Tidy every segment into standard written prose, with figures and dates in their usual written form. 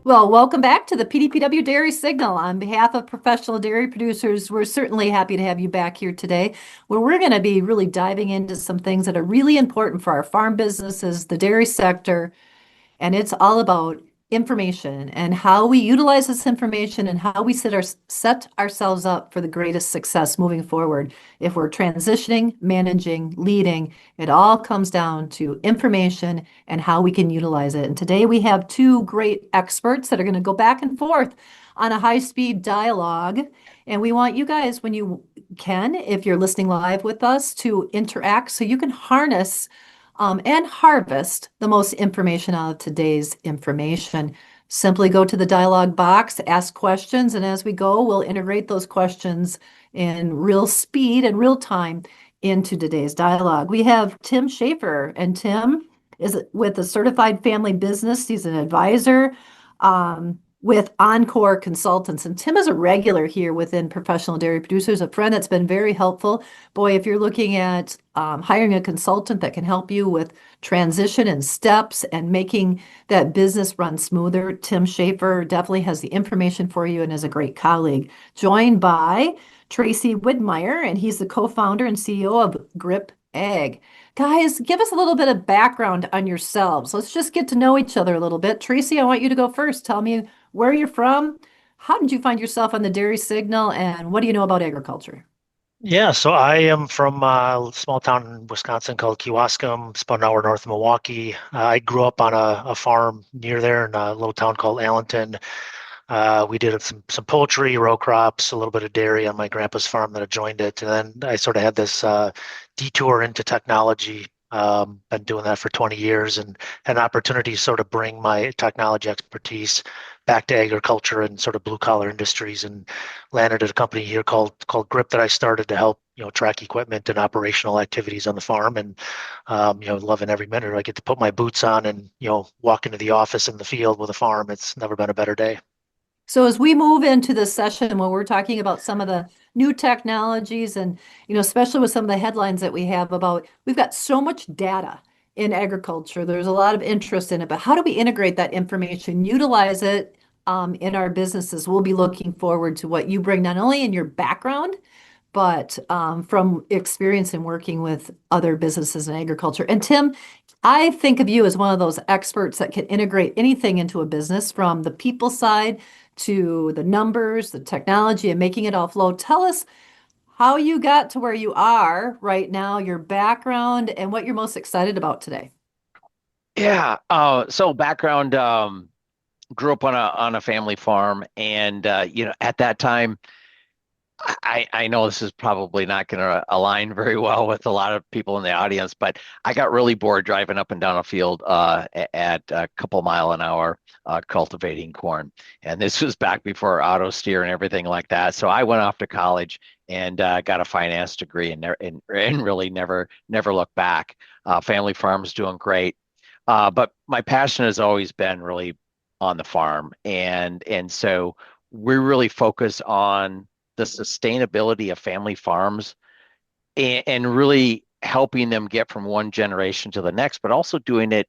Well, welcome back to the PDPW Dairy Signal. On behalf of professional dairy producers, we're certainly happy to have you back here today, where we're going to be really diving into some things that are really important for our farm businesses, the dairy sector, and it's all about information and how we utilize this information and how we set ourselves up for the greatest success moving forward. If we're transitioning, managing, leading, it all comes down to information and how we can utilize it. And today we have two great experts that are going to go back and forth on a high-speed dialogue. And we want you guys, when you can, if you're listening live with us, to interact so you can harness and harvest the most information out of today's information. Simply go to the dialogue box, ask questions, and as we go, we'll integrate those questions in real speed and real time into today's dialogue. We have Tim Schaefer, and Tim is with a certified family business. He's an advisor with Encore Consultants. And Tim is a regular here within Professional Dairy Producers, a friend that's been very helpful. Boy, if you're looking at hiring a consultant that can help you with transition and steps and making that business run smoother, Tim Schaefer definitely has the information for you and is a great colleague. Joined by Tracy Widmeyer, and he's the co-founder and CEO of Grip Ag. Guys, give us a little bit of background on yourselves. Let's just get to know each other a little bit. Tracy, I want you to go first. Tell me where you're from, how did you find yourself on the Dairy Signal, and what do you know about agriculture? Yeah, so I am from a small town in Wisconsin called Kewaskum. It's about an hour north of Milwaukee. I grew up on a farm near there in a little town called Allenton. We did some poultry, row crops, a little bit of dairy on my grandpa's farm that adjoined it. And then I sort of had this detour into technology. Been doing that for 20 years and had an opportunity to sort of bring my technology expertise back to agriculture and sort of blue collar industries, and landed at a company here called Grip that I started to help track equipment and operational activities on the farm. And loving every minute I get to put my boots on and walk into the office in the field with a farm. It's never been a better day. So as we move into the session where we're talking about some of the new technologies and, especially with some of the headlines that we have about, we've got so much data in agriculture. There's a lot of interest in it, but how do we integrate that information, utilize it in our businesses? We'll be looking forward to what you bring, not only in your background, but from experience in working with other businesses in agriculture. And Tim, I think of you as one of those experts that can integrate anything into a business, from the people side to the numbers, the technology, and making it all flow. Tell us how you got to where you are right now, your background, and what you're most excited about today. Yeah. So background, grew up on a family farm, and at that time, I know this is probably not going to align very well with a lot of people in the audience, but I got really bored driving up and down a field at a couple mile an hour cultivating corn. And this was back before auto steer and everything like that. So I went off to college and got a finance degree, and really never looked back. Family farm's doing great. But my passion has always been really on the farm. And so we really focus on the sustainability of family farms, and really helping them get from one generation to the next, but also doing it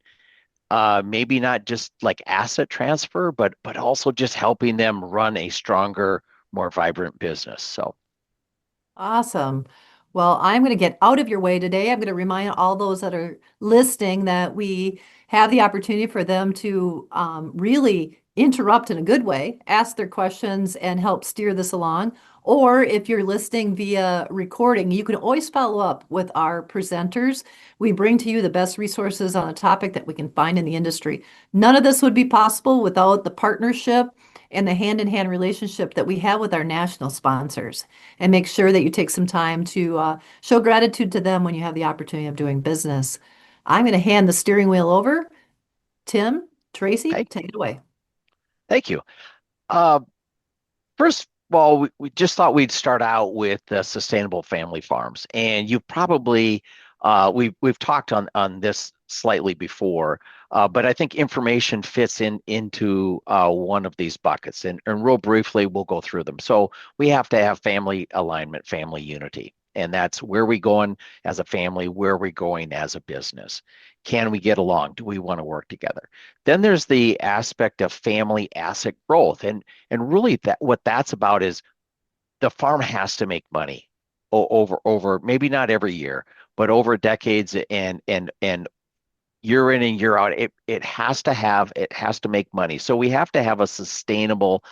maybe not just like asset transfer, but also just helping them run a stronger, more vibrant business. So Awesome. Well, I'm going to get out of your way today. I'm going to remind all those that are listening that we have the opportunity for them to really interrupt in a good way, ask their questions, and help steer this along. Or if you're listening via recording, you can always follow up with our presenters. We bring to you the best resources on a topic that we can find in the industry. None of this would be possible without the partnership and the hand-in-hand relationship that we have with our national sponsors. And make sure that you take some time to show gratitude to them when you have the opportunity of doing business. I'm going to hand the steering wheel over. Tim, Tracy, take it away. Thank you. First of all, we just thought we'd start out with sustainable family farms. And you probably, we've talked on this slightly before, but I think information fits into one of these buckets. And real briefly, we'll go through them. So we have to have family alignment, family unity. And that's where we going as a family, where we going as a business. Can we get along? Do we want to work together? Then there's the aspect of family asset growth. And really what that's about is the farm has to make money over maybe not every year, but over decades and year in and year out. It has to make money. So we have to have a sustainable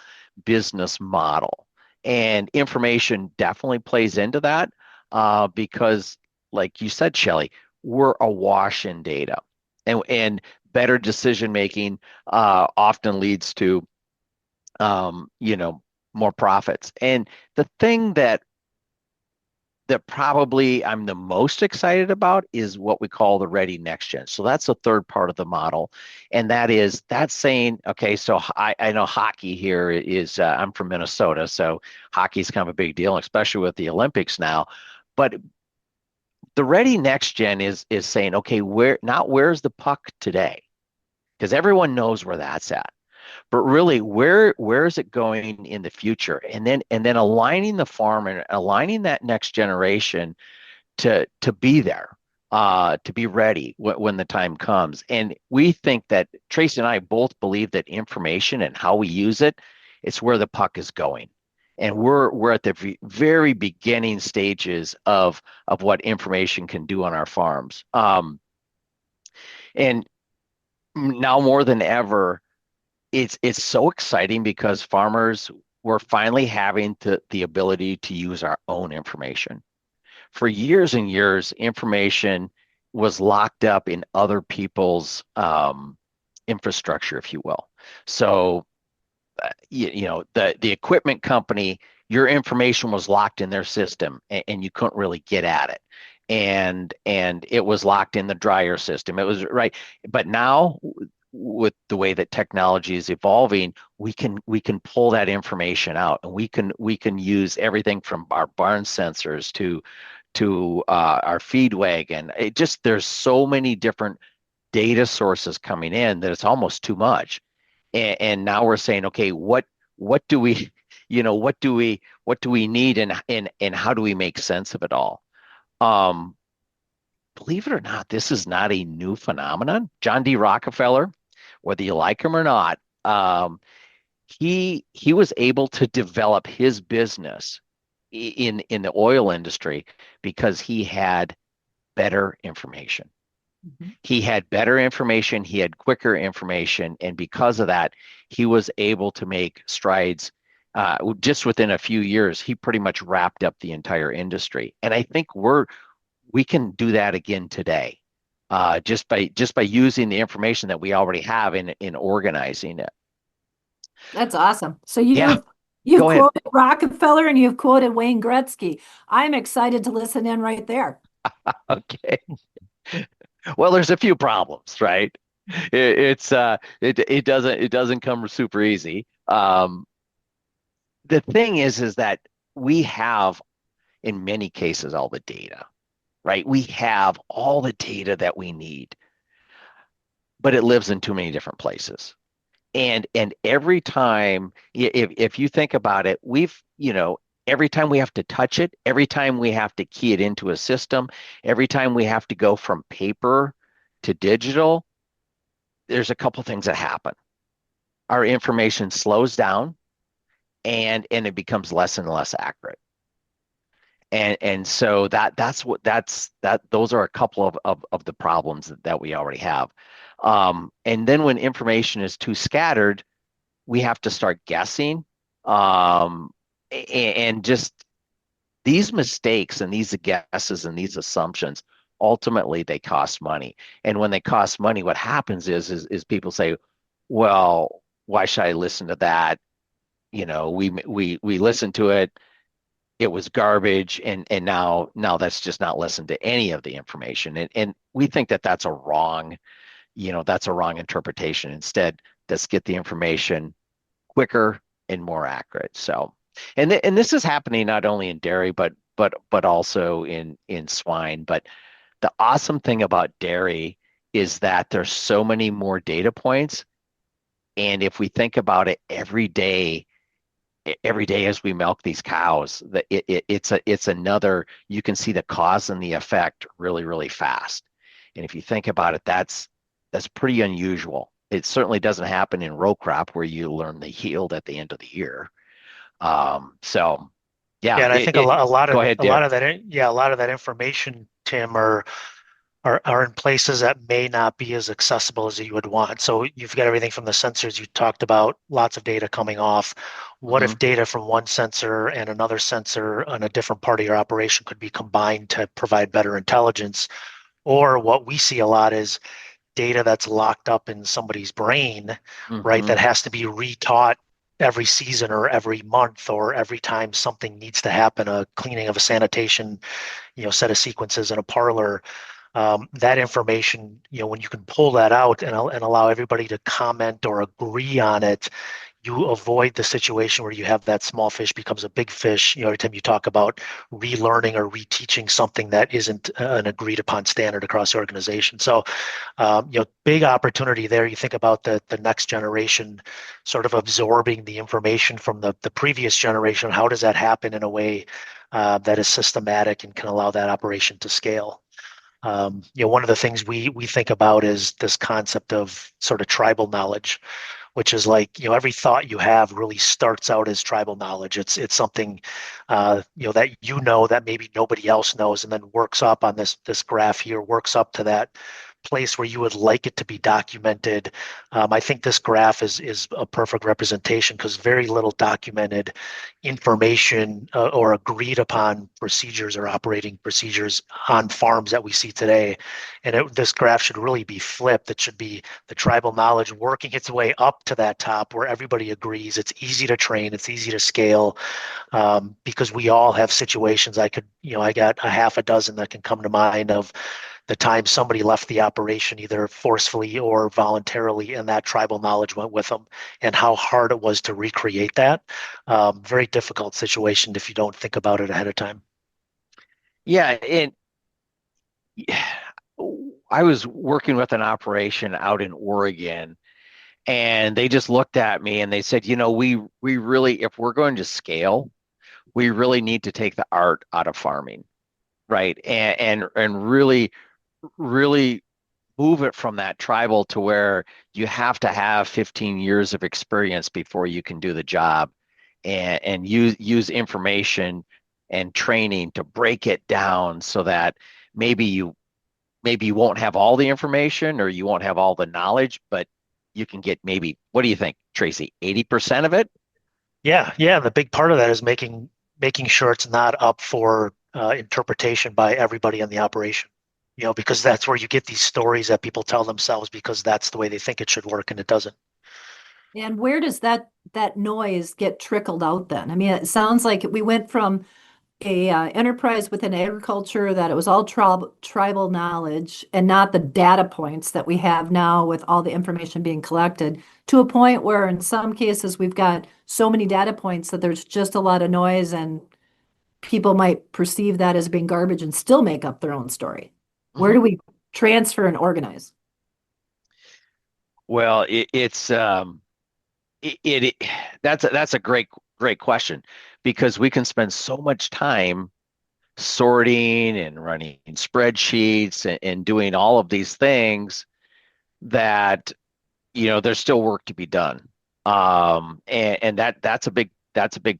business model. And information definitely plays into that because, like you said, Shelley, we're awash in data. And better decision making often leads to, more profits. And the thing that probably I'm the most excited about is what we call the Ready Next Gen. So that's the third part of the model. And that's saying, okay, so I know hockey here is, I'm from Minnesota, so hockey is kind of a big deal, especially with the Olympics now. But the Ready Next Gen is saying, okay, where's the puck today? Because everyone knows where that's at. But really, where is it going in the future? And then aligning the farm and aligning that next generation to be there, to be ready when the time comes. And we think that Tracy and I both believe that information and how we use it, it's where the puck is going. And we're at the very beginning stages of what information can do on our farms. And now more than ever, it's so exciting because farmers were finally having the ability to use our own information. For years and years, information was locked up in other people's infrastructure, if you will. So, the equipment company, your information was locked in their system, and you couldn't really get at it. And it was locked in the dryer system. It was right, but now with the way that technology is evolving, we can pull that information out, and we can use everything from our barn sensors to our feed wagon. There's so many different data sources coming in that it's almost too much. And now we're saying, okay, what do we, what do we need, and how do we make sense of it all? Believe it or not, this is not a new phenomenon. John D. Rockefeller, whether you like him or not, he was able to develop his business in the oil industry because he had better information. Mhm. He had better information, he had quicker information, and because of that, he was able to make strides. Just within a few years, he pretty much wrapped up the entire industry. And I think we can do that again today, just by using the information that we already have in organizing it. That's awesome. So Yeah, you've go ahead. quoted Rockefeller and you've quoted Wayne Gretzky. I'm excited to listen in right there. Okay. Well, there's a few problems, right? It doesn't come super easy. The thing is that we have, in many cases, all the data, right? We have all the data that we need, but it lives in too many different places. And every time, if you think about it, every time we have to touch it, every time we have to key it into a system, every time we have to go from paper to digital, there's a couple things that happen. Our information slows down, and it becomes less and less accurate. And so those are a couple of the problems that we already have. And then when information is too scattered, we have to start guessing. And just these mistakes and these guesses and these assumptions, ultimately they cost money. And when they cost money, what happens is people say, well, why should I listen to that? We listened to it. It was garbage, and now that's just not listened to any of the information. And we think that that's a wrong interpretation. Instead, let's get the information quicker and more accurate. So, and this is happening not only in dairy, but also in swine. But the awesome thing about dairy is that there's so many more data points. And if we think about it, every day every day as we milk these cows, that it's another, you can see the cause and the effect really, really fast. And if you think about it, that's pretty unusual. It certainly doesn't happen in row crop where you learn the yield at the end of the year. So Yeah, yeah, and I think go ahead, a lot Derek. of that, yeah, a lot of that information, Tim, are in places that may not be as accessible as you would want. So you've got everything from the sensors you talked about, lots of data coming off. What Hmm. if data from one sensor and another sensor on a different part of your operation could be combined to provide better intelligence? Or what we see a lot is data that's locked up in somebody's brain, right, Hmm. that has to be retaught every season or every month or every time something needs to happen, a cleaning of a sanitation, set of sequences in a parlor. That information, when you can pull that out and allow everybody to comment or agree on it, you avoid the situation where you have that small fish becomes a big fish. Every time you talk about relearning or reteaching something that isn't an agreed upon standard across the organization. So, big opportunity there. You think about the next generation sort of absorbing the information from the previous generation. How does that happen in a way that is systematic and can allow that operation to scale? One of the things we think about is this concept of sort of tribal knowledge, which is like, every thought you have really starts out as tribal knowledge. It's something that that maybe nobody else knows, and then works up on this graph here, works up to that place where you would like it to be documented. I think this graph is a perfect representation because very little documented information or agreed upon procedures or operating procedures on farms that we see today. And this graph should really be flipped. It should be the tribal knowledge working its way up to that top where everybody agrees it's easy to train, it's easy to scale, because we all have situations. I got a half a dozen that can come to mind of the time somebody left the operation either forcefully or voluntarily, and that tribal knowledge went with them, and how hard it was to recreate that. Very difficult situation if you don't think about it ahead of time. Yeah, and I was working with an operation out in Oregon, and they just looked at me and they said, we really, if we're going to scale, we really need to take the art out of farming, right? And really move it from that tribal to where you have to have 15 years of experience before you can do the job, and use information and training to break it down so that maybe you maybe you won't have all the information or you won't have all the knowledge, but you can get maybe, what do you think, Tracy, 80% of it? Yeah, yeah. The big part of that is making sure it's not up for interpretation by everybody in the operation. Because that's where you get these stories that people tell themselves because that's the way they think it should work, and it doesn't. And where does that noise get trickled out then? I mean, it sounds like we went from a enterprise within agriculture that it was all tribal knowledge and not the data points that we have now with all the information being collected, to a point where in some cases we've got so many data points that there's just a lot of noise, and people might perceive that as being garbage and still make up their own story. Where Mhm. do we transfer and organize? Well, it that's a great question, because we can spend so much time sorting and running spreadsheets and doing all of these things that there's still work to be done. And that's a big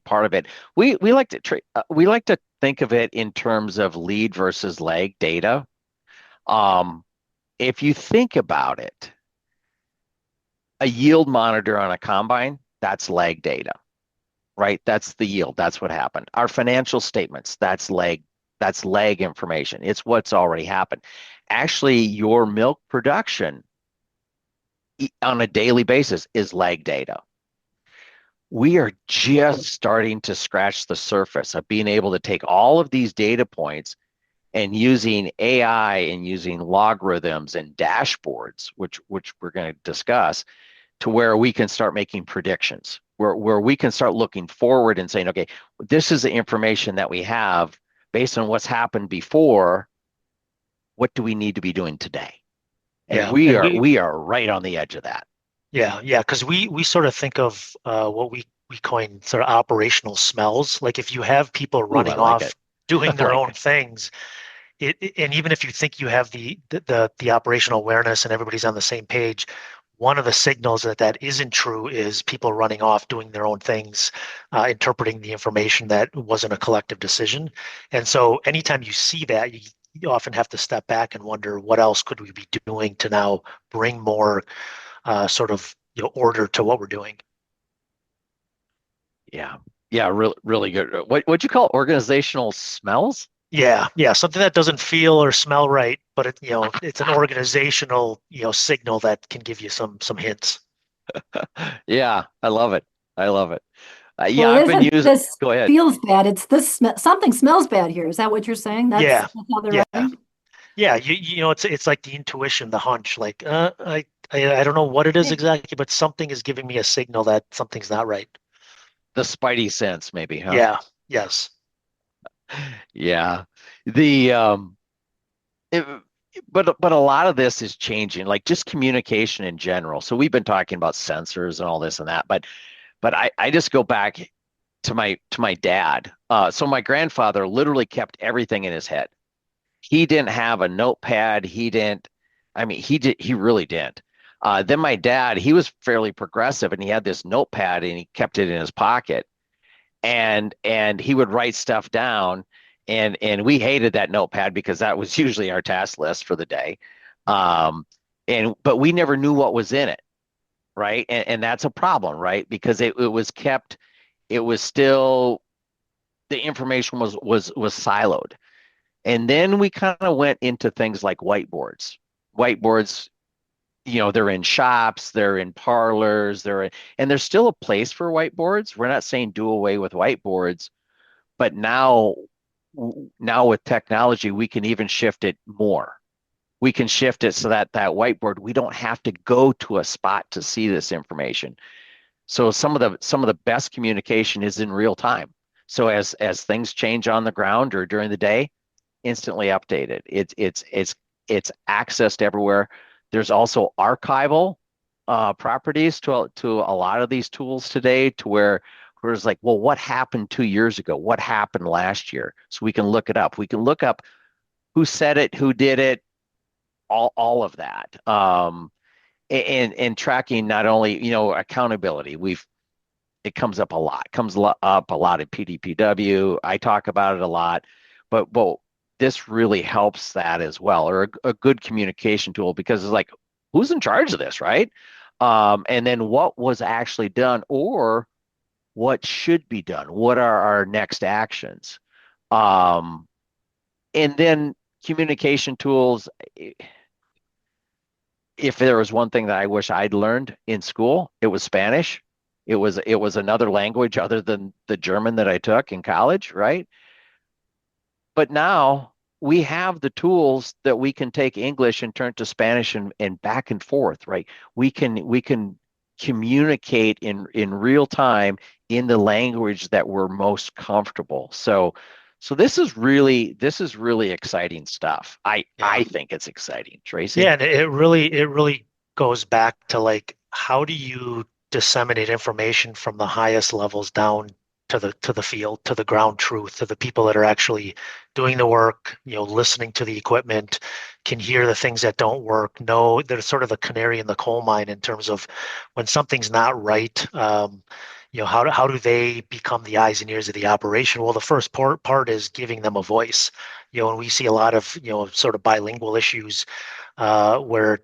part of it. We like to think of it in terms of lead versus lag data. Um, if you think about it, a yield monitor on a combine, that's lag data, right? That's the yield. That's what happened. Our financial statements, that's lag information. It's what's already happened. Actually, your milk production on a daily basis is lag data. We are just starting to scratch the surface of being able to take all of these data points and using AI and using logarithms and dashboards, which we're going to discuss, to where we can start making predictions, where we can start looking forward and saying, okay, this is the information that we have based on what's happened before. What do we need to be doing today? And Yeah, we and are we we are right on the edge of that. yeah, yeah, because we sort of think of what we we coin sort of operational smells. Like if you have people Ooh, I running like off it. I doing their like own it. things, and even if you think you have the operational awareness and everybody's on the same page, one of the signals that that isn't true is people running off doing their own things, interpreting the information that wasn't a collective decision. And so anytime you see that, you often have to step back and wonder what else could we be doing to now bring more sort of order to what we're doing. Yeah. Yeah, really, really good. What'd you call organizational smells? Yeah, yeah, something that doesn't feel or smell right, but it's an organizational, signal that can give you some hints. Yeah, I love it. I love it. Well, Yeah, it I've been isn't using. this Go ahead. feels bad. It's this something smells bad here. Is that what you're saying? Yeah, That's how they're yeah, writing? yeah. It's like the intuition, the hunch. Like, I don't know what it is Hey, exactly, but something is giving me a signal that something's not right. The spidey sense, maybe, huh? Yeah, yes, Yeah. The it, but a lot of this is changing, like just communication in general. So we've been talking about sensors and all this and that, but I just go back to my dad. So my grandfather literally kept everything in his head. He didn't have a notepad. He didn't. I mean, he really didn't. Then my dad, he was fairly progressive, and he had this notepad, and he kept it in his pocket, and he would write stuff down, and we hated that notepad because that was usually our task list for the day. Um, and but we never knew what was in it, right? And that's a problem, right? Because it was kept, it was still the information was siloed. And then we kind of went into things like whiteboards. Whiteboards, they're in shops, they're in parlors, and there's still a place for whiteboards. We're not saying do away with whiteboards, but now with technology, we can even shift it more. We can shift it so that that whiteboard, we don't have to go to a spot to see this information. So some of the best communication is in real time. So as things change on the ground or during the day, instantly updated. It's accessed everywhere. There's also archival properties to a lot of these tools today, to where it's like, well, what happened 2 years ago? What happened last year? So we can look it up. We can look up who said it, who did it, all of that. And tracking not only, accountability. It comes up a lot. Up a lot in PDPW. I talk about it a lot, but this really helps that as well, or a good communication tool, because it's like, who's in charge of this, right? And then what was actually done, or what should be done? What are our next actions? Um, and then communication tools. If there was one thing that I wish I'd learned in school, it was Spanish. It was another language other than the German that I took in college, right? But now we have the tools that we can take English and turn to Spanish, and back and forth, right? We can communicate in real time in the language that we're most comfortable. So this is really exciting stuff. I yeah. I think it's exciting, Yeah, Tracy. and it really goes back to like how do you disseminate information from the highest levels down to the field, to the ground truth, to the people that are actually doing the work, listening to the equipment, can hear the things that don't work. No, they're sort of the canary in the coal mine in terms of when something's not right. How do they become the eyes and ears of the operation? Well, the first part is giving them a voice. And we see a lot of sort of bilingual issues where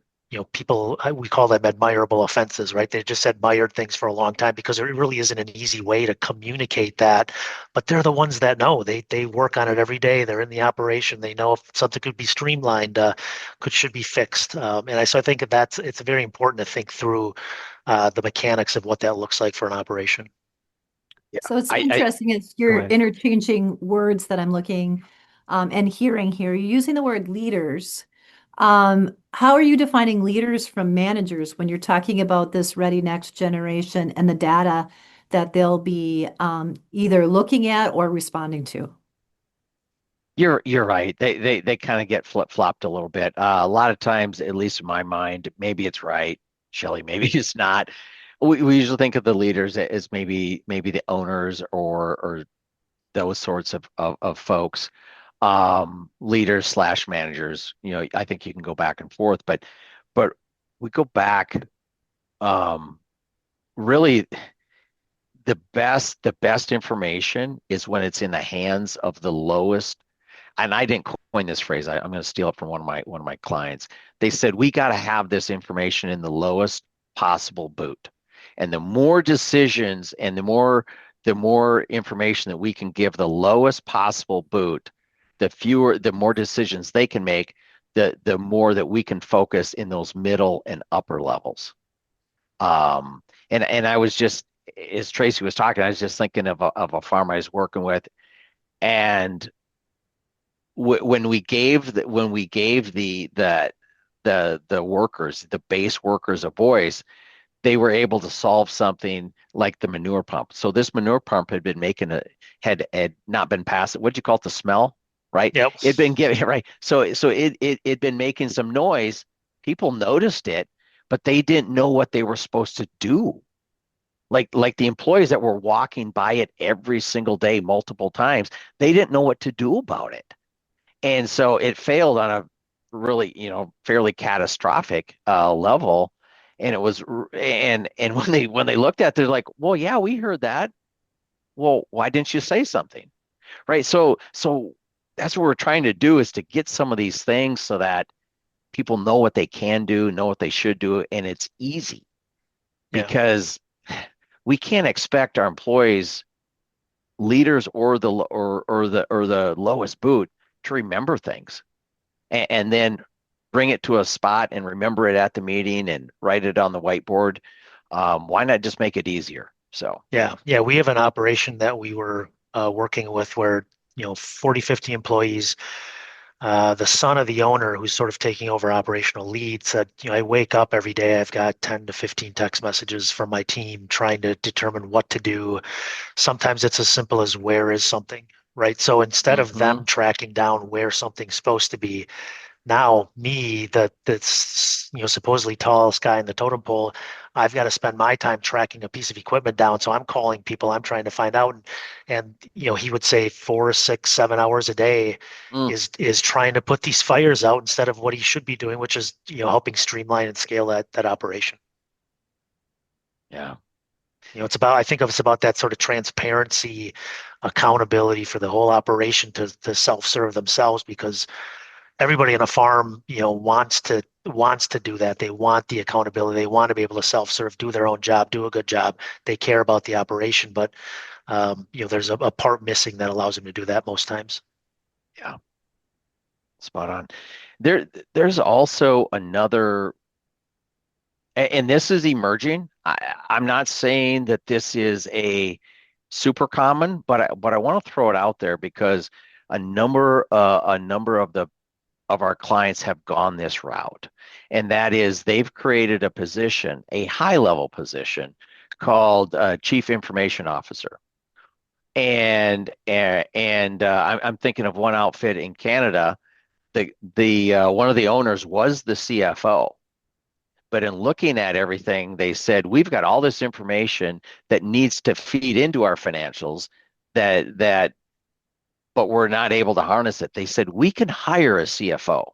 people, we call them admirable offenses, right? They just admired things for a long time because there really isn't an easy way to communicate that. But they're the ones that know. They work on it every day. They're in the operation. They know if something could be streamlined, should be fixed. So I think it's very important to think through the mechanics of what that looks like for an operation. Yeah. So it's I interesting as Go you're ahead. interchanging words that I'm looking and hearing here. You're using the word leaders. How are you defining leaders from managers when you're talking about this ready next generation and the data that they'll be either looking at or responding to? You're right. They kind of get flip-flopped a little bit. A lot of times, at least in my mind, maybe it's right, Shelley, maybe it's not. we usually think of the leaders as maybe the owners or those sorts of folks, leaders slash managers. I think you can go back and forth, but we go back, um, really the best information is when it's in the hands of the lowest. And I didn't coin this phrase. I'm going to steal it from one of my clients. They said we got to have this information in the lowest possible boot, and the more decisions and the more information that we can give the lowest possible boot, the more decisions they can make, the more that we can focus in those middle and upper levels. And I was just, as Tracy was talking, I was just thinking of a farm I was working with, and when we gave the workers, the base workers, a voice, they were able to solve something like the manure pump. So this manure pump had not been passed. What'd you call it? The smell, right? Yep. It'd been giving right. So it'd been making some noise. People noticed it, but they didn't know what they were supposed to do. Like the employees that were walking by it every single day, multiple times, they didn't know what to do about it. And so it failed on a really, fairly catastrophic level. And it was, and when they looked at it, they're like, well, yeah, we heard that. Well, why didn't you say something? Right. So that's what we're trying to do, is to get some of these things so that people know what they can do, know what they should do, and it's easy. Yeah. Because we can't expect our employees, leaders, or the lowest boot to remember things, and then bring it to a spot and remember it at the meeting and write it on the whiteboard. Why not just make it easier? So Yeah. Yeah. We have an operation that we were working with where, 40, 50 employees. The son of the owner, who's sort of taking over operational lead, said, I wake up every day, I've got 10 to 15 text messages from my team trying to determine what to do. Sometimes it's as simple as where is something, right? So instead of them tracking down where something's supposed to be, now me, that's supposedly tallest guy in the totem pole, I've got to spend my time tracking a piece of equipment down. So I'm calling people, I'm trying to find out, and he would say 4, 6, 7 hours a day is trying to put these fires out instead of what he should be doing, which is helping streamline and scale that operation. yeah. I think it's about that sort of transparency, accountability for the whole operation to self-serve themselves, because everybody in a farm, wants to do that. They want the accountability. They want to be able to self-serve, do their own job, do a good job. They care about the operation, but there's a part missing that allows them to do that most times. Yeah. Spot on. There's also another, and this is emerging. I'm not saying that this is a super common, but I want to throw it out there because a number of our clients have gone this route, and that is they've created a position, a high level position called Chief Information Officer. And I'm thinking of one outfit in Canada. The one of the owners was the CFO, but in looking at everything, they said we've got all this information that needs to feed into our financials, that but we're not able to harness it. They said we can hire a CFO,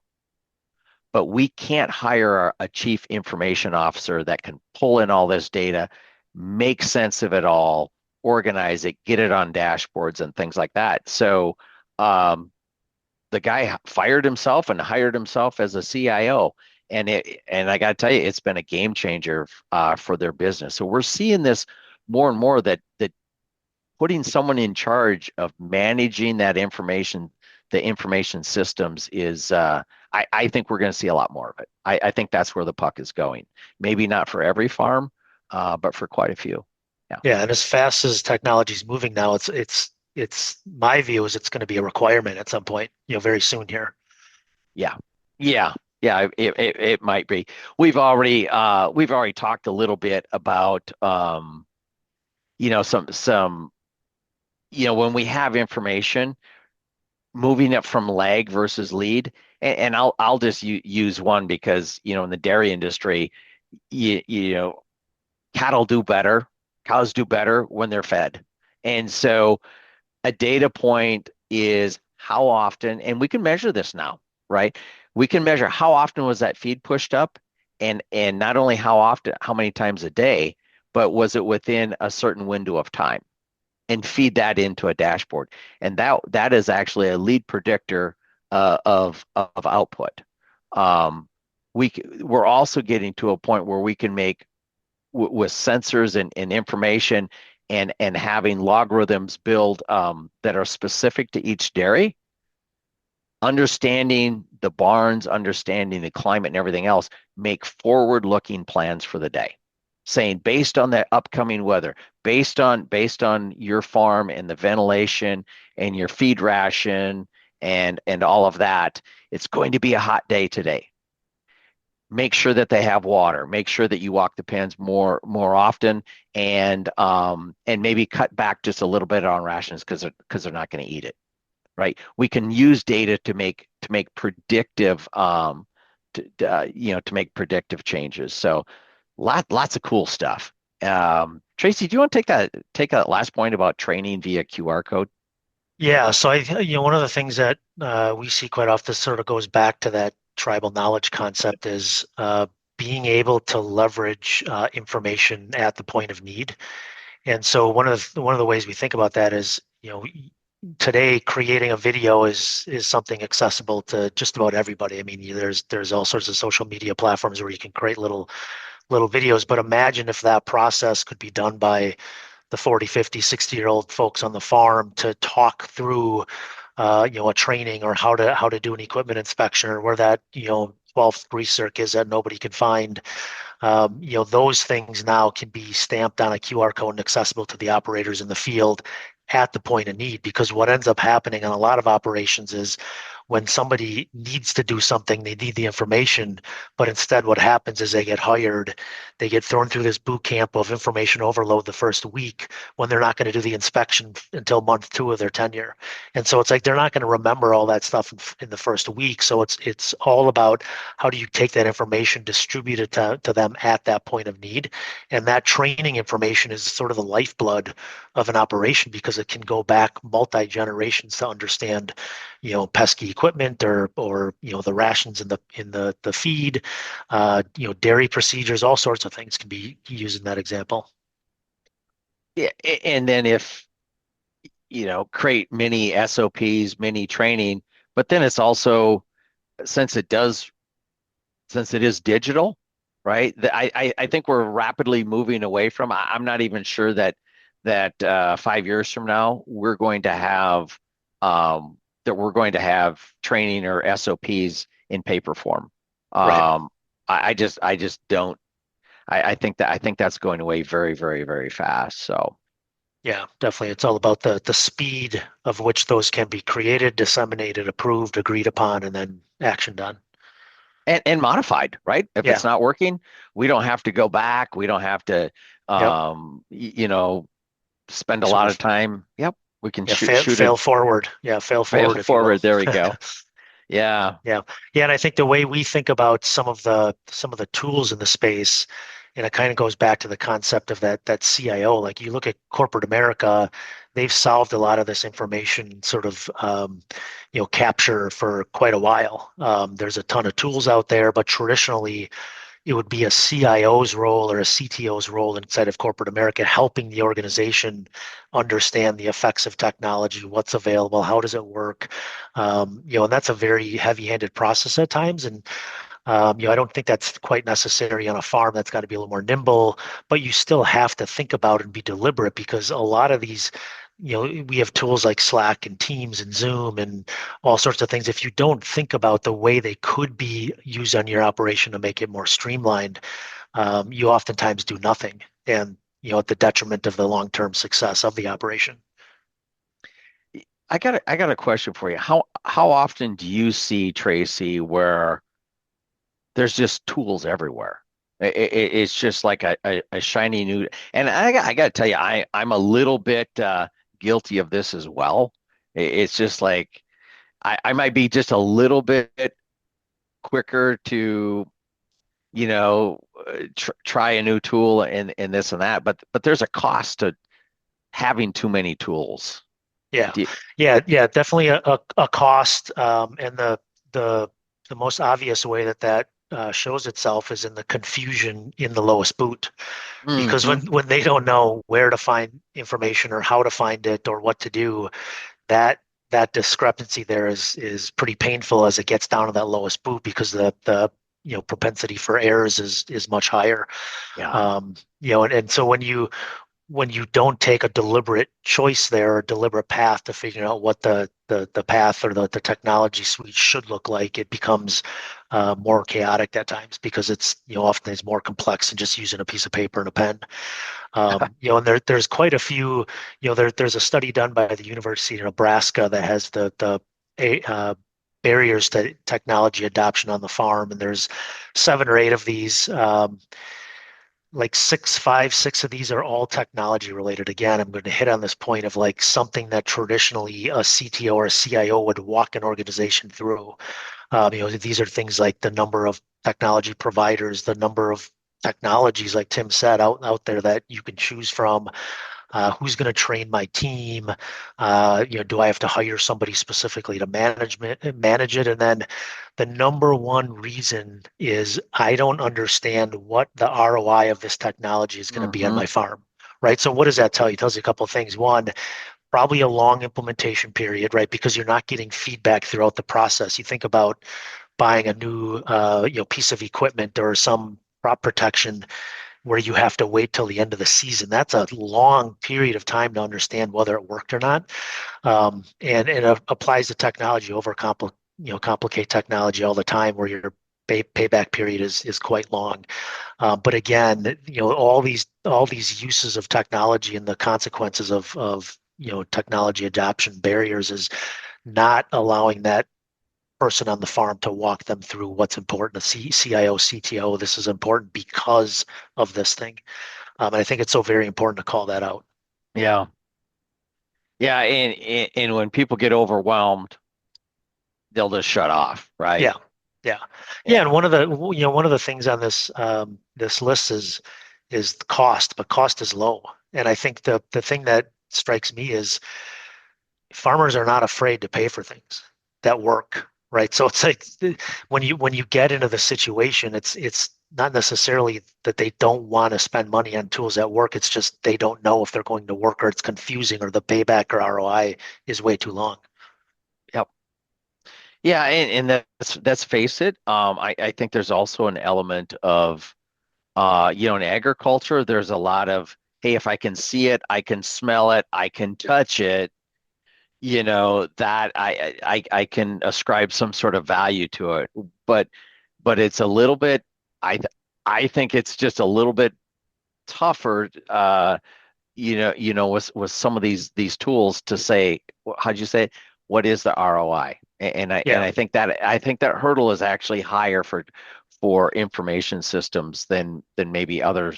but we can't hire a chief information officer that can pull in all this data, make sense of it all, organize it, get it on dashboards and things like that. So the guy fired himself and hired himself as a CIO. And I got to tell you, it's been a game changer for their business. So we're seeing this more and more, that putting someone in charge of managing that information, the information systems, is I think we're going to see a lot more of it. I think that's where the puck is going. Maybe not for every farm, but for quite a few. Yeah. Yeah, and as fast as technology is moving now, it's my view is it's going to be a requirement at some point, very soon here. Yeah. Yeah. Yeah, it might be. We've already talked a little bit about some when we have information, moving it from lag versus lead. And I'll just use one because in the dairy industry, you know cattle do better, cows do better when they're fed. And so a data point is how often, and we can measure this now, right? We can measure how often was that feed pushed up, and not only how often, how many times a day, but was it within a certain window of time, and feed that into a dashboard. And that is actually a lead predictor of output. Um, we're also getting to a point where we can make with sensors and information and having logarithms build that are specific to each dairy, understanding the barns, understanding the climate and everything else, make forward-looking plans for the day, saying based on the upcoming weather, based on your farm and the ventilation and your feed ration and all of that, it's going to be a hot day today. Make sure that they have water. Make sure that you walk the pens more often, and maybe cut back just a little bit on rations because they're not going to eat it. Right? We can use data to make predictive to make predictive changes. So lots of cool stuff. Tracy, do you want to take that last point about training via QR code? Yeah, so one of the things that we see quite often sort of goes back to that tribal knowledge concept is being able to leverage information at the point of need. And so one of the ways we think about that is, today creating a video is something accessible to just about everybody. I mean, there's all sorts of social media platforms where you can create little videos, but imagine if that process could be done by the 40, 50, 60-year-old folks on the farm to talk through a training or how to do an equipment inspection, or where that 12th grease zerk is that nobody can find. Those things now can be stamped on a QR code and accessible to the operators in the field at the point of need. Because what ends up happening in a lot of operations is when somebody needs to do something, they need the information, but instead what happens is they get hired, they get thrown through this boot camp of information overload the first week when they're not going to do the inspection until month 2 of their tenure. And so it's like they're not going to remember all that stuff in the first week. So it's all about how do you take that information, distribute it to them at that point of need. And that training information is sort of the lifeblood of an operation, because it can go back multi-generations to understand, pesky equipment, or the rations in the feed, dairy procedures, all sorts of things can be used in that example. Yeah, and then if create many SOPs, many training, but then it's also, since it does since it is digital, right? I think we're rapidly moving away from. I'm not even sure that 5 years from now we're going to have training or SOPs in paper form. Right. I just don't. I think that's going away very, very, very fast. So. Yeah, definitely. It's all about the speed of which those can be created, disseminated, approved, agreed upon, and then action done. And modified, right? If Yeah. it's not working, we don't have to go back. We don't have to, Yep. spend a Sort lot of. of time. Yep, we can Yeah. shoot it, Fail forward. Yeah. Fail fail forward, if you will. forward. There we go. Yeah. Yeah. Yeah. And I think the way we think about some of the tools in the space, and it kind of goes back to the concept of that CIO. Like, you look at corporate America, they've solved a lot of this information sort of capture for quite a while. There's a ton of tools out there, but traditionally it would be a CIO's role or a CTO's role inside of corporate America, helping the organization understand the effects of technology, what's available, how does it work, and that's a very heavy-handed process at times. And I don't think that's quite necessary on a farm. That's got to be a little more nimble, but you still have to think about and be deliberate, because a lot of these, we have tools like Slack and Teams and Zoom and all sorts of things. If you don't think about the way they could be used on your operation to make it more streamlined, you oftentimes do nothing, and at the detriment of the long-term success of the operation. I got a question for you. How often do you see, Tracy, where there's just tools everywhere? It's just like a shiny new. And I got to tell you, I'm a little bit guilty of this as well. It's just like I might be just a little bit quicker to, you know, try a new tool and this and that, but there's a cost to having too many tools. Yeah, Do you- yeah, definitely a cost. And the the most obvious way that shows itself is in the confusion in the lowest boot, because Mhm. when they don't know where to find information or how to find it or what to do, that that discrepancy there is pretty painful as it gets down to that lowest boot, because the propensity for errors is much higher. Yeah. And so when you don't take a deliberate choice there, or deliberate path to figure out what the path or the technology suite should look like, it becomes more chaotic at times, because it's often it's more complex than just using a piece of paper and a pen. And there's quite a few. There's a study done by the University of Nebraska that has barriers to technology adoption on the farm, and there's 7 or 8 of these. Like six of these are all technology related. Again, I'm going to hit on this point of like something that traditionally a CTO or a CIO would walk an organization through. These are things like the number of technology providers, the number of technologies, like Tim said, out there that you can choose from. Who's going to train my team? Do I have to hire somebody specifically to manage it? And then the number one reason is I don't understand what the ROI of this technology is going to be on Hmm. my farm. Right. So what does that tell you? It tells you a couple of things. One, probably a long implementation period, right? Because you're not getting feedback throughout the process. You think about buying a new piece of equipment or some crop protection where you have to wait till the end of the season. That's a long period of time to understand whether it worked or not. And it applies to technology. Complicate technology all the time, where your payback period is quite long. But again, all these uses of technology and the consequences of technology adoption barriers is not allowing that person on the farm to walk them through what's important. A CIO, CTO, this is important because of this thing. And I think it's so very important to call that out. Yeah. Yeah. And when people get overwhelmed, they'll just shut off, right? Yeah, yeah, yeah. And Yeah. one of the things on this list is the cost, but cost is low. And I think the thing that strikes me is farmers are not afraid to pay for things that work, right? So it's like when you get into the situation, it's not necessarily that they don't want to spend money on tools that work. It's just they don't know if they're going to work, or it's confusing, or the payback or ROI is way too long. Yep. Yeah. And that's face it. I think there's also an element of, in agriculture, there's a lot of, hey, if I can see it, I can smell it, I can touch it, that I can ascribe some sort of value to it. But it's a little bit, I think it's just a little bit tougher, with some of these tools to say, how'd you say it? What is the ROI? And Yeah, I think that hurdle is actually higher for information systems than maybe other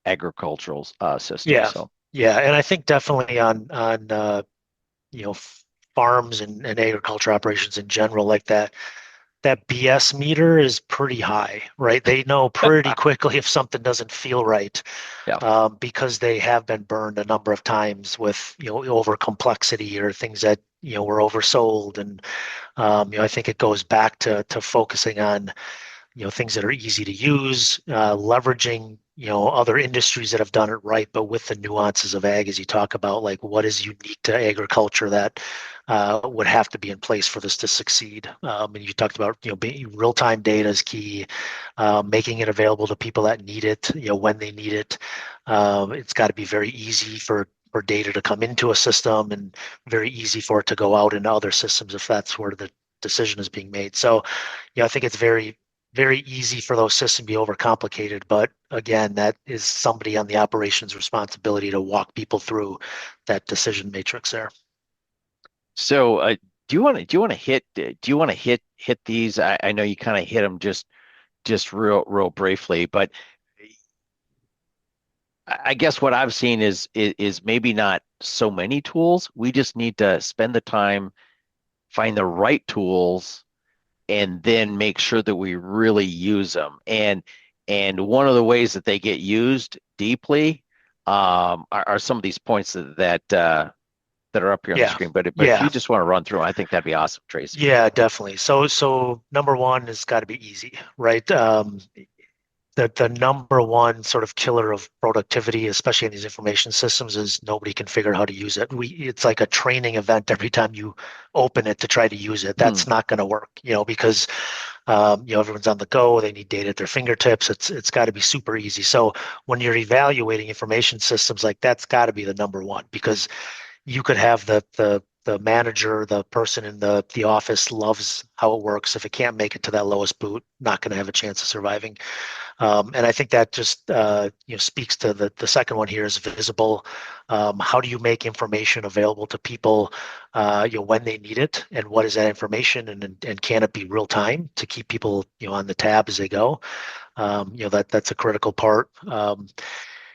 agricultural systems. yeah, So yeah. And I think definitely on you know farms and agriculture operations in general, like that BS meter is pretty high, right? They know pretty quickly if something doesn't feel right, yeah. because they have been burned a number of times with over complexity or things that were oversold. And I think it goes back to focusing on things that are easy to use, leveraging other industries that have done it right, but with the nuances of ag, as you talk about, like what is unique to agriculture that would have to be in place for this to succeed. And you talked about real-time data is key, making it available to people that need it, when they need it. It's got to be very easy for data to come into a system, and very easy for it to go out into other systems if that's where the decision is being made. So, I think it's very easy for those systems to be overcomplicated. But again, that is somebody on the operations responsibility to walk people through that decision matrix there. So do you want to hit these? I know you kind of hit them just real briefly, but I guess what I've seen is maybe not so many tools. We just need to spend the time, find the right tools, and then make sure that we really use them. And one of the ways that they get used deeply are some of these points that are up here on the Yeah. screen. But if Yeah. you just want to run through, I think that'd be awesome, Tracy. Yeah, definitely. So number one has got to be easy, right? The number one sort of killer of productivity, especially in these information systems, is nobody can figure out how to use it. It's like a training event every time you open it to try to use it. Hmm. That's not going to work, because everyone's on the go. They need data at their fingertips. It's got to be super easy. So when you're evaluating information systems, like that's got to be the number one, because you could have the manager, the person in the office loves how it works. If it can't make it to that lowest boot, not going to have a chance of surviving. And I think that just speaks to the second one here is visible. How do you make information available to people when they need it, and what is that information, and can it be real time to keep people on the tab as they go? That's a critical part.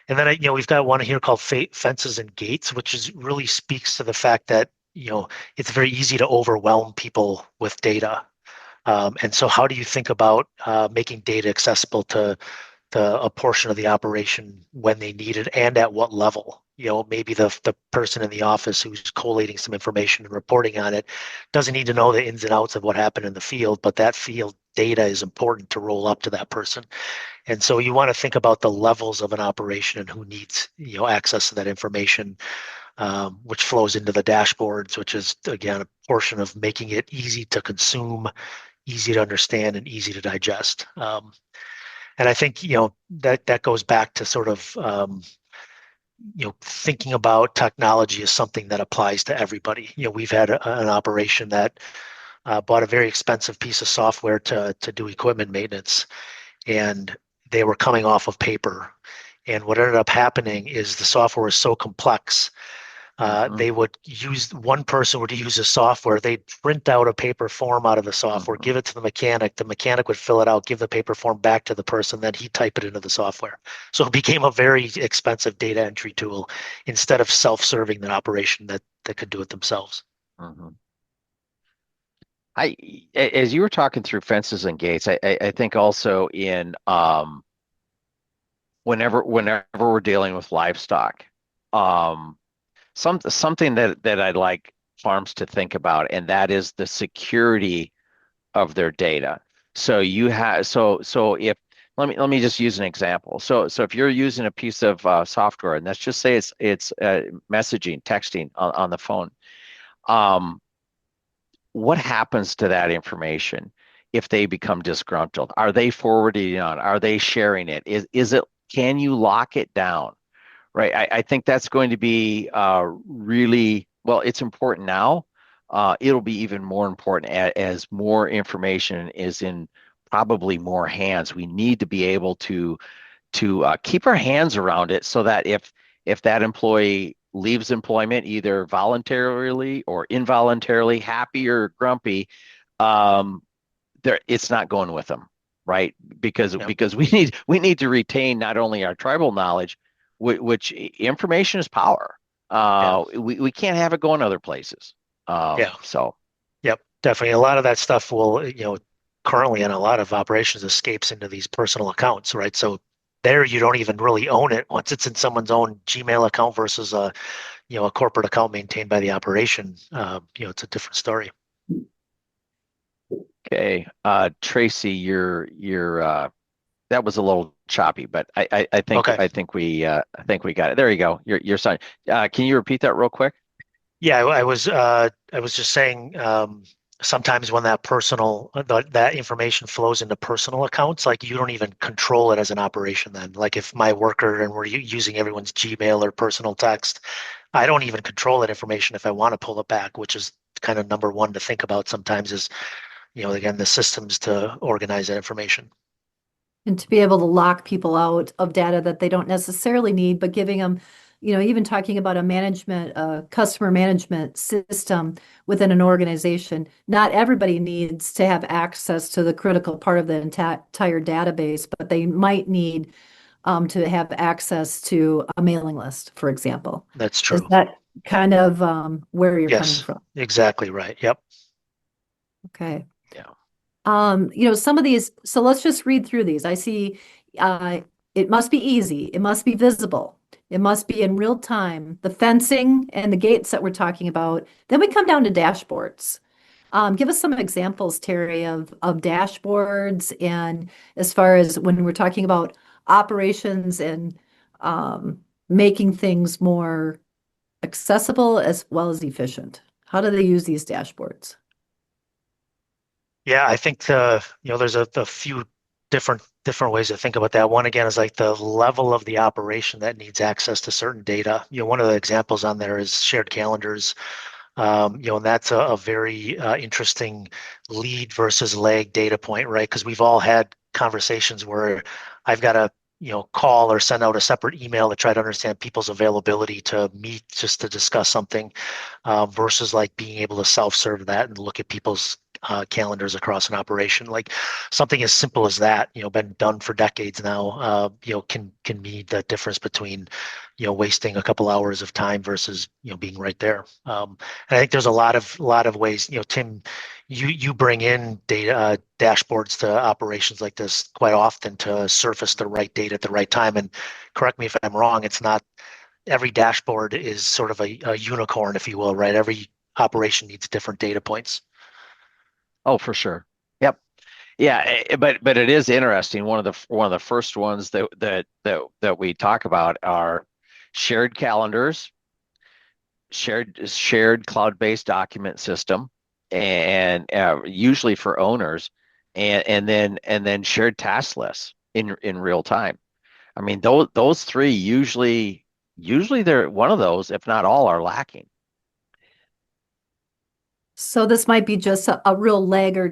And then we've got one here called fences and gates, which is really speaks to the fact that it's very easy to overwhelm people with data. And so how do you think about making data accessible to a portion of the operation when they need it and at what level? Maybe the person in the office who's collating some information and reporting on it doesn't need to know the ins and outs of what happened in the field, but that field data is important to roll up to that person. And so you want to think about the levels of an operation and who needs access to that information, which flows into the dashboards, which is again a portion of making it easy to consume, easy to understand, and easy to digest. And I think that goes back to sort of thinking about technology as something that applies to everybody. We've had an operation that bought a very expensive piece of software to do equipment maintenance, and they were coming off of paper. And what ended up happening is the software was so complex. They would use one person would use the software. They'd print out a paper form out of the software, give it to the mechanic. The mechanic would fill it out, give the paper form back to the person, then he'd type it into the software. So it became a very expensive data entry tool instead of self-serving an operation that could do it themselves. Mhm. As you were talking through fences and gates, I think also in whenever we're dealing with livestock, um, something that I'd like farms to think about, and that is the security of their data. So you have so if let me just use an example. So if you're using a piece of software, and let's just say it's messaging, texting on the phone, um, what happens to that information if they become disgruntled? Are they forwarding it on? Are they sharing it? Is it, can you lock it down? Right. I think that's going to be really, well, it's important now. It'll be even more important as more information is in probably more hands. We need to be able to keep our hands around it so that if that employee leaves employment, either voluntarily or involuntarily, happy or grumpy, um, it's not going with them, right? Because Yep. because we need to retain not only our tribal knowledge, which information is power. Yeah. We can't have it going other places. Yeah. So Yep. Definitely. A lot of that stuff will, currently in a lot of operations escapes into these personal accounts, right? So there you don't even really own it once it's in someone's own Gmail account versus a corporate account maintained by the operation. It's a different story. okay, Tracy, you're that was a little choppy, but I think Okay. I think we got it. There you go. Your son. Can you repeat that real quick? Yeah, I was just saying, sometimes when that information flows into personal accounts, like you don't even control it as an operation then. Like if my worker and we're using everyone's Gmail or personal text, I don't even control that information if I want to pull it back, which is kind of number one to think about sometimes is, again, the systems to organize that information. And to be able to lock people out of data that they don't necessarily need, but giving them, even talking about customer management system within an organization, not everybody needs to have access to the critical part of the entire database, but they might need to have access to a mailing list, for example. That's Is true. that kind of where you're coming Yes, from? exactly right. Yep. Okay. Yeah. Some of these, so let's just read through these. I see, uh, it must be easy. It must be visible. It must be in real time. The fencing and the gates that we're talking about. Then we come down to dashboards. Give us some examples, Terry, of dashboards and as far as when we're talking about operations and making things more accessible as well as efficient. How do they use these dashboards? Yeah, I think there's a few different ways to think about that. One again is like the level of the operation that needs access to certain data. One of the examples on there is shared calendars. And that's a very interesting lead versus lag data point, right? Because we've all had conversations where I've got to, call or send out a separate email to try to understand people's availability to meet just to discuss something, versus like being able to self-serve that and look at people's calendars across an operation. Like something as simple as that, been done for decades now, can mean the difference between, wasting a couple hours of time versus, being right there. And I think there's a lot of ways, Tim, you bring in data dashboards to operations like this quite often to surface the right data at the right time. And correct me if I'm wrong, it's not every dashboard is sort of a unicorn, if you will, right? Every operation needs different data points. Oh, for sure. Yep. Yeah, but it is interesting. One of the first ones that we talk about are shared calendars, shared cloud-based document system, and usually for owners, and then shared task lists in real time. I mean, those three usually they're one of those, if not all, are lacking. So this might be just a real lag or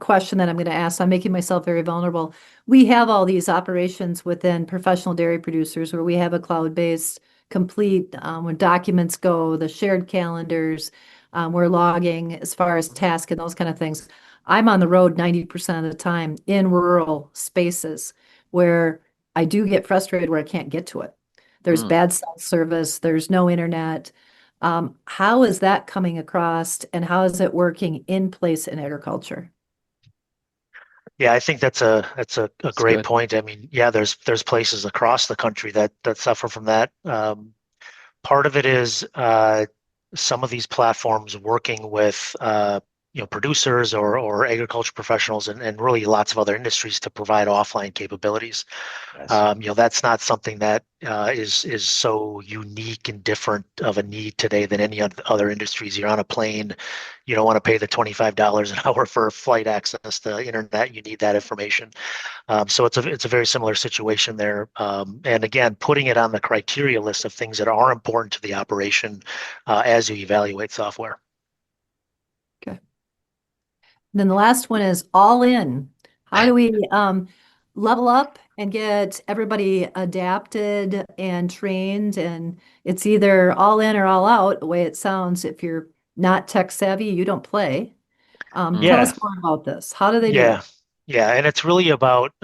question that I'm going to ask. I'm making myself very vulnerable. We have all these operations within professional dairy producers where we have a cloud-based complete, when documents go, the shared calendars, we're logging as far as tasks and those kind of things. I'm on the road 90% of the time in rural spaces where I do get frustrated where I can't get to it. There's Mm. bad cell service, there's no internet. How is that coming across and how is it working in place in agriculture? Yeah, I think that's a It's great good. point. I mean, yeah, there's places across the country that suffer from that. Part of it is some of these platforms working with producers or agriculture professionals and really lots of other industries to provide offline capabilities. Yes. That's not something that is so unique and different of a need today than any other industries. You're on a plane, you don't want to pay the $25 an hour for flight access to internet. You need that information. So it's a very similar situation there. And again, putting it on the criteria list of things that are important to the operation as you evaluate software. Okay. Then the last one is all in. How do we level up and get everybody adapted and trained? And it's either all in or all out, the way it sounds. If you're not tech savvy, you don't play. Tell Hmm. Yeah, us more about this. How do they do it? yeah, yeah. And it's really about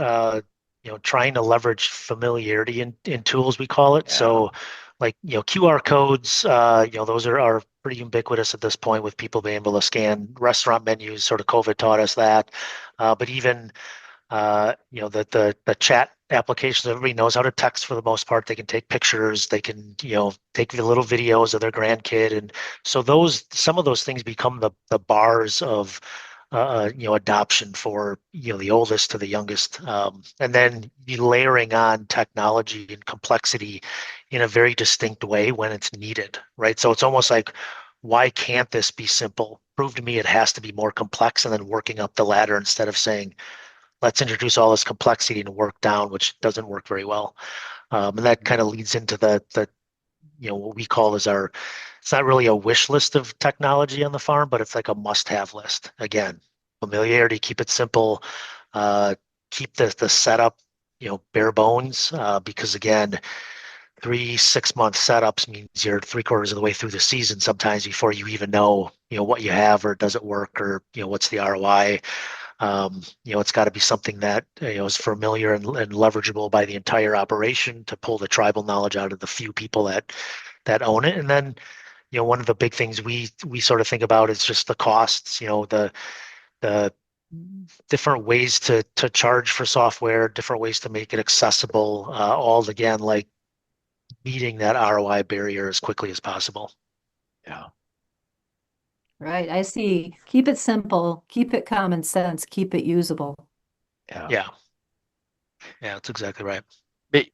trying to leverage familiarity in tools, we call it. Yeah. So like, QR codes, those are pretty ubiquitous at this point with people being able to scan restaurant menus. Sort of COVID taught us that. But even the chat applications, everybody knows how to text for the most part. They can take pictures, they can, take the little videos of their grandkid. And so some of those things become the bars of, adoption for, the oldest to the youngest. And then you layering on technology and complexity in a very distinct way when it's needed, right? So it's almost like, why can't this be simple? Prove to me it has to be more complex and then working up the ladder instead of saying, let's introduce all this complexity and work down, which doesn't work very well. And that kind of leads into the what we call as our, it's not really a wish list of technology on the farm, but it's like a must-have list. Again, familiarity, keep it simple, uh, keep the setup, bare bones, because again, 3 6 month setups means you're 3/4 of the way through the season sometimes before you even know, what you have or does it work or, what's the ROI. It's got to be something that is familiar and leverageable by the entire operation to pull the tribal knowledge out of the few people that own it. And then, one of the big things we sort of think about is just the costs. The different ways to charge for software, different ways to make it accessible, all again, like meeting that ROI barrier as quickly as possible. Yeah. Right. I see. Keep it simple, keep it common sense, keep it usable. Yeah. Yeah. Yeah, that's exactly right.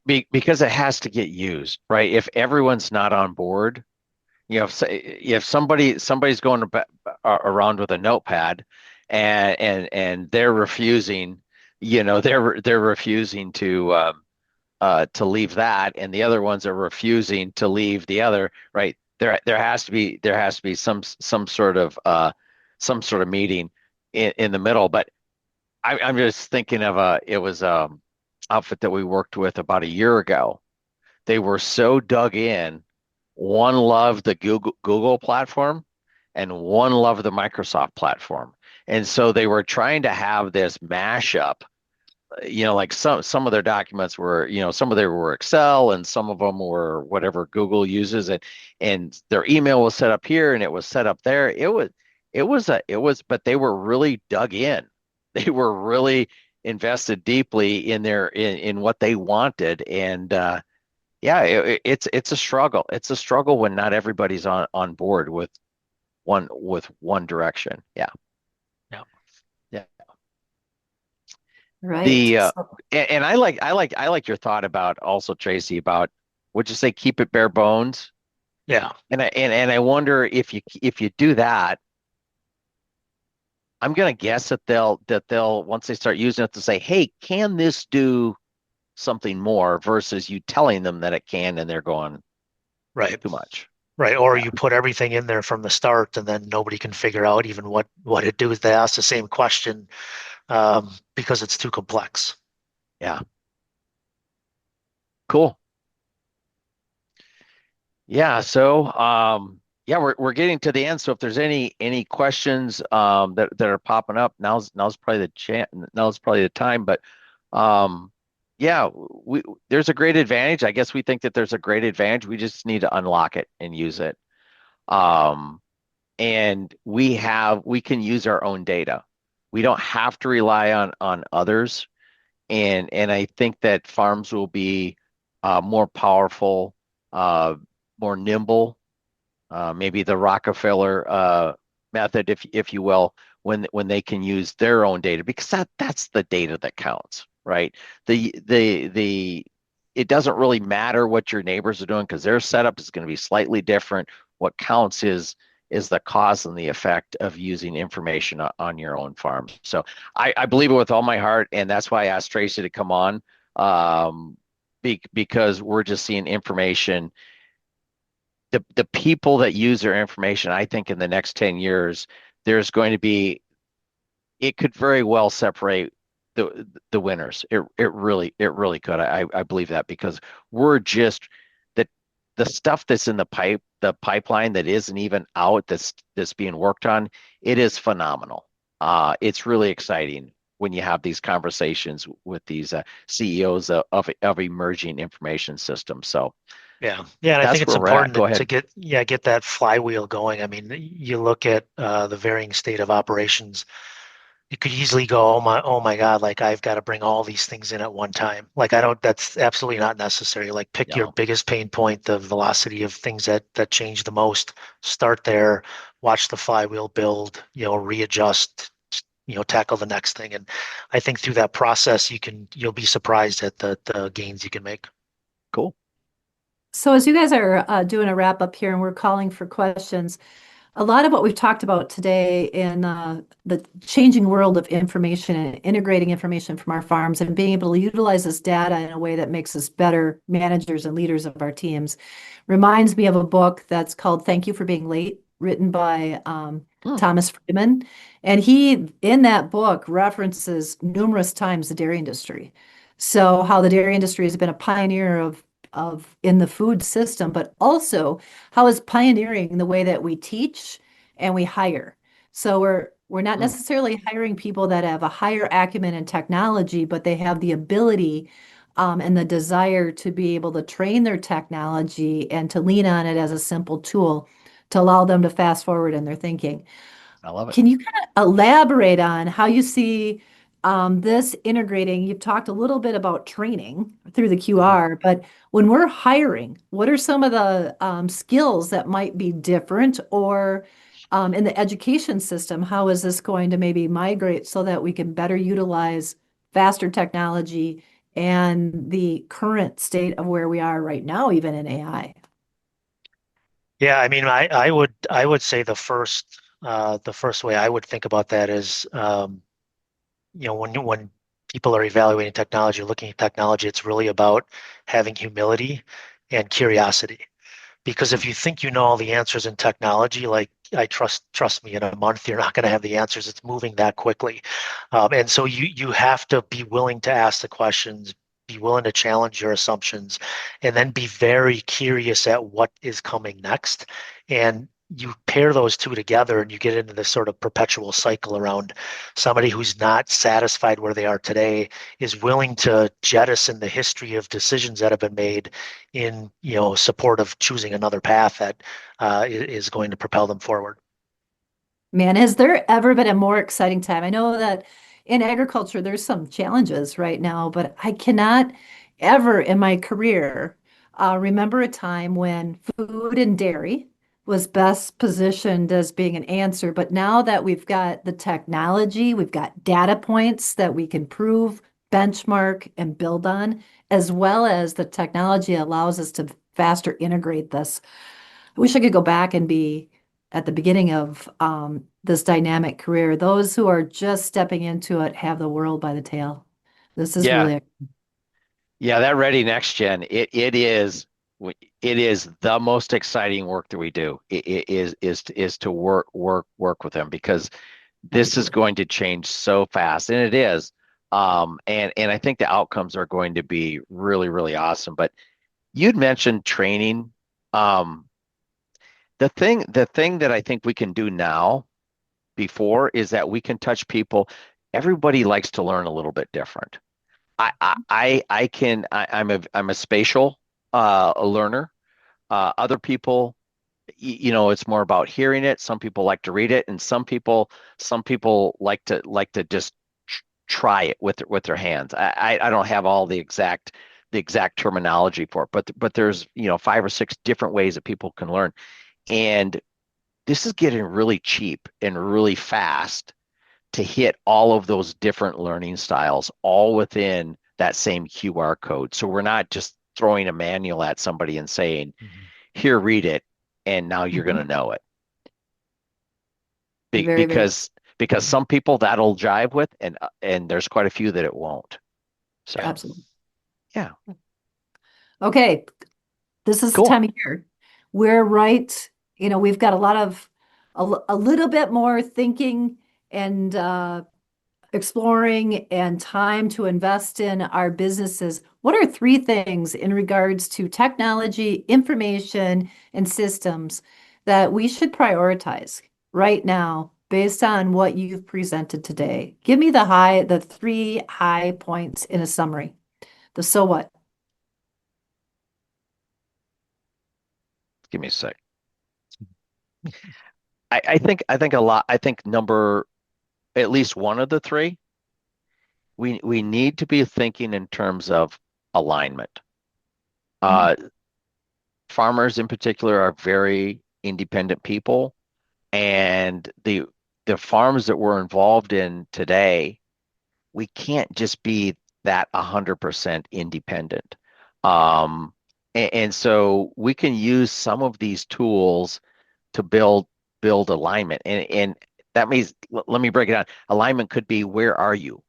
Because it has to get used, right? If everyone's not on board, if somebody's going around with a notepad and they're refusing, they're refusing to leave that, and the other ones are refusing to leave the other, right? There has to be some sort of meeting in the middle. But I'm just thinking of it was outfit that we worked with about a year ago. They were so dug in. One loved the Google platform, and one loved the Microsoft platform. And so they were trying to have this mashup. Like some of their documents were, some of them were Excel, and some of them were whatever Google uses, and their email was set up here and it was set up there. But they were really dug in. They were really invested deeply in what they wanted. And yeah, it's a struggle. It's a struggle when not everybody's on board with one direction. Yeah. Yeah. Yeah. Right. The So, and I like your thought about also, Tracy, about, would you say, keep it bare bones? Yeah. And I wonder if you do that, I'm gonna guess that they'll once they start using it to say, hey, can this do something more, versus you telling them that it can and they're going Right. too much. Right. Or Yeah. you put everything in there from the start and then nobody can figure out even what it do. They ask the same question, because it's too complex. Yeah. Cool. Yeah, so yeah, we're getting to the end. So if there's any questions that are popping up, now's probably the time. But yeah, there's a great advantage. I guess we think that there's a great advantage. We just need to unlock it and use it. Um, and we can use our own data. We don't have to rely on others. And I think that farms will be more powerful, uh, more nimble, maybe the Rockefeller method, if you will, when they can use their own data, because that's the data that counts, right? The it doesn't really matter what your neighbors are doing, because their setup is going to be slightly different. What counts is the cause and the effect of using information on your own farm. So I believe it with all my heart, and that's why I asked Tracy to come on, because we're just seeing information. The people that use their information, I think in the next 10 years, there's going to be, it could very well separate the winners. It really could. I believe that, because we're just that the stuff that's in the pipeline that isn't even out, that's being worked on, it is phenomenal. It's really exciting when you have these conversations with these CEOs of emerging information systems. So Yeah. Yeah. And I think that's it's where we're at. important Go to ahead. get that flywheel going. I mean, you look at the varying state of operations. You could easily go, oh my God, like I've got to bring all these things in at one time. Like I don't, that's absolutely not necessary. Like pick your No. biggest pain point, the velocity of things that change the most. Start there, watch the flywheel build, readjust, tackle the next thing. And I think through that process, you'll be surprised at the gains you can make. Cool. so as you guys are doing a wrap up here and we're calling for questions, a lot of what we've talked about today in the changing world of information and integrating information from our farms and being able to utilize this data in a way that makes us better managers and leaders of our teams reminds me of a book that's called Thank You for Being Late, written by Hmm. Thomas Friedman. And he, in that book, references numerous times the dairy industry. So how the dairy industry has been a pioneer of in the food system, but also how it's pioneering the way that we teach and we hire. So we're not Hmm. necessarily hiring people that have a higher acumen in technology, but they have the ability and the desire to be able to train their technology and to lean on it as a simple tool to allow them to fast forward in their thinking. I love it. Can you kind of elaborate on how you see this integrating? You've talked a little bit about training through the Mhm. QR, but when we're hiring, what are some of the skills that might be different? Or in the education system, how is this going to maybe migrate so that we can better utilize faster technology and the current state of where we are right now, even in AI? Yeah, I mean, I would say the first way I would think about that is when people are evaluating technology, looking at technology, it's really about having humility and curiosity. Because if Mm. you think you know all the answers in technology, like I trust me, in a month you're not going to have the answers. It's moving that quickly, and so you have to be willing to ask the questions, be willing to challenge your assumptions, and then be very curious at what is coming next. And you pair those two together, and you get into this sort of perpetual cycle around somebody who's not satisfied where they are today is willing to jettison the history of decisions that have been made in support of choosing another path that is going to propel them forward. Man, has there ever been a more exciting time? I know that in agriculture, there's some challenges right now, but I cannot ever in my career remember a time when food and dairy was best positioned as being an answer. But now that we've got the technology, we've got data points that we can prove, benchmark, and build on, as well as the technology allows us to faster integrate this. I wish I could go back and be at the beginning of this dynamic career. Those who are just stepping into it have the world by the tail. This is Yeah, really, yeah, that Ready Next Gen, it is the most exciting work that we do. It is to work with them because this is going to change so fast, and it is. And I think the outcomes are going to be really, really awesome. But you'd mentioned training. Um, the thing that I think we can do now before is that we can touch people. Everybody likes to learn a little bit different. I'm a spatial learner. Other people, it's more about hearing it. Some people like to read it, and some people like to just try it with their hands. I don't have all the exact terminology for it, but there's 5 or 6 different ways that people can learn, and this is getting really cheap and really fast to hit all of those different learning styles all within that same QR code. So we're not just throwing a manual at somebody and saying, Mhm. here, read it, and now you're going to Mhm. know it. Very, very Because some people that'll jive with, and there's quite a few that it won't. So absolutely. yeah, Okay, this is the cool. time of year. We're right, we've got a lot of a little bit more thinking and exploring and time to invest in our businesses. What are three things in regards to technology, information, and systems that we should prioritize right now based on what you've presented today? Give me the three high points in a summary. The so what? Give me a sec. I think a lot. I think number at least one of the three, we need to be thinking in terms of alignment. Mhm. Uh, Farmers in particular are very independent people, and the farms that we're involved in today, we can't just be that 100% independent. And so we can use some of these tools to build alignment, and that means let me break it down. Alignment could be, where are you?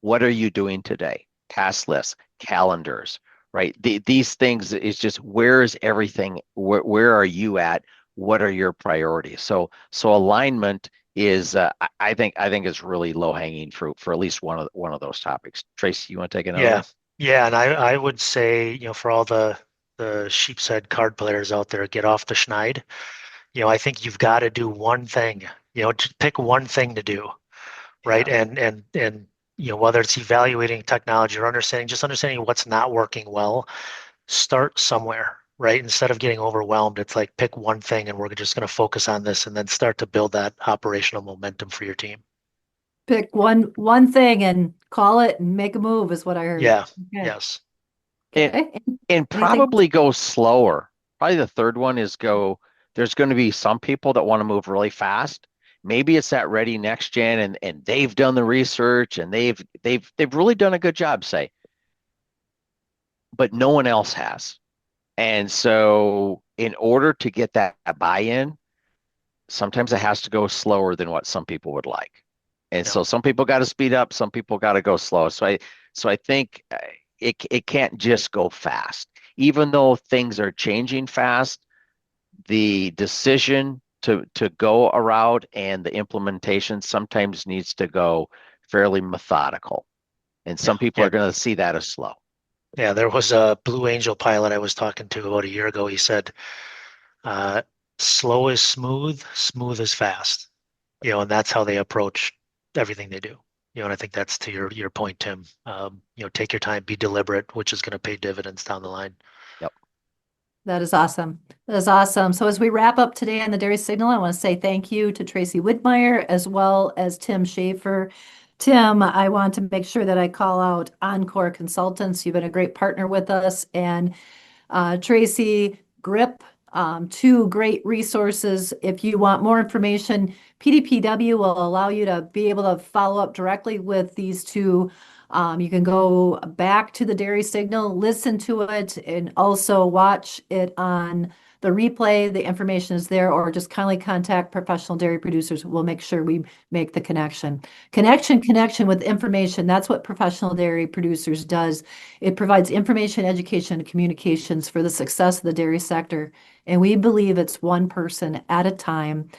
What are you doing today? Task lists, calendars, right? These things is just, where is everything? Where are you at? What are your priorities? So alignment is, I think is really low hanging fruit for at least one of those topics. Tracy, you want to take another Yeah, one? yeah, and I would say, for all the sheep's head card players out there, get off the schneid. I think you've got to do one thing. Just pick one thing to do, right? Yeah. And whether it's evaluating technology or just understanding what's not working well, start somewhere. right? Instead of getting overwhelmed, it's like pick one thing and we're just going to focus on this and then start to build that operational momentum for your team. Pick one thing and call it and make a move is what I heard. Yeah. Okay. Yes. And Okay. and Anything? probably go slower. Probably the third one is there's going to be some people that want to move really fast. Maybe it's that ready next gen and they've done the research and they've really done a good job, say, but no one else has. And so in order to get that buy-in, sometimes it has to go slower than what some people would like. And Yeah. so some people got to speed up, some people got to go slow. So I think it can't just go fast. Even though things are changing fast, the decision to go a route and the implementation sometimes needs to go fairly methodical. And some people Yeah. are going to see that as slow. Yeah. There was a Blue Angel pilot I was talking to about a year ago. He said, uh, slow is smooth, smooth is fast. And that's how they approach everything they do. And I think that's to your point, Tim. Take your time, be deliberate, which is going to pay dividends down the line. Yep. That is awesome. That is awesome. So as we wrap up today on the Dairy Signal, I want to say thank you to Tracy Whitmire as well as Tim Schaefer. Tim, I want to make sure that I call out Encore Consultants. You've been a great partner with us. And Tracy, GRIP, two great resources. If you want more information, PDPW will allow you to be able to follow up directly with these two. You can go back to the Dairy Signal, listen to it, and also watch it on the replay. The information is there, or just kindly contact professional dairy producers. We'll make sure we make the connection. Connection with information. That's what professional dairy producers does. It provides information, education, and communications for the success of the dairy sector. And we believe it's one person at a time.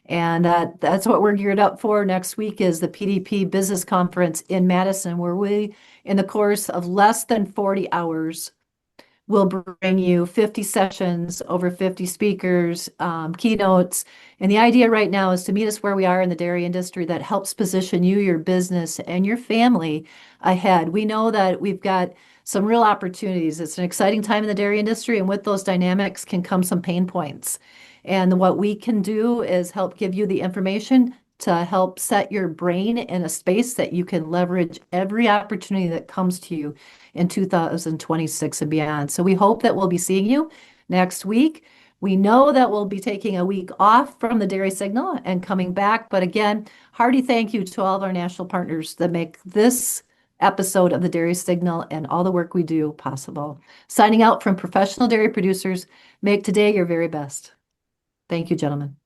And that's what we're geared up for. Next week is the PDP Business Conference in Madison, where we, in the course of less than 40 hours, will bring you 50 sessions, over 50 speakers, keynotes. And the idea right now is to meet us where we are in the dairy industry that helps position you, your business, and your family ahead. We know that we've got some real opportunities. It's an exciting time in the dairy industry, and with those dynamics can come some pain points. And what we can do is help give you the information to help set your brain in a space that you can leverage every opportunity that comes to you in 2026 and beyond. So we hope that we'll be seeing you next week. We know that we'll be taking a week off from the Dairy Signal and coming back. But again, hearty thank you to all of our national partners that make this episode of the Dairy Signal and all the work we do possible. Signing out from professional dairy producers, make today your very best. Thank you, gentlemen.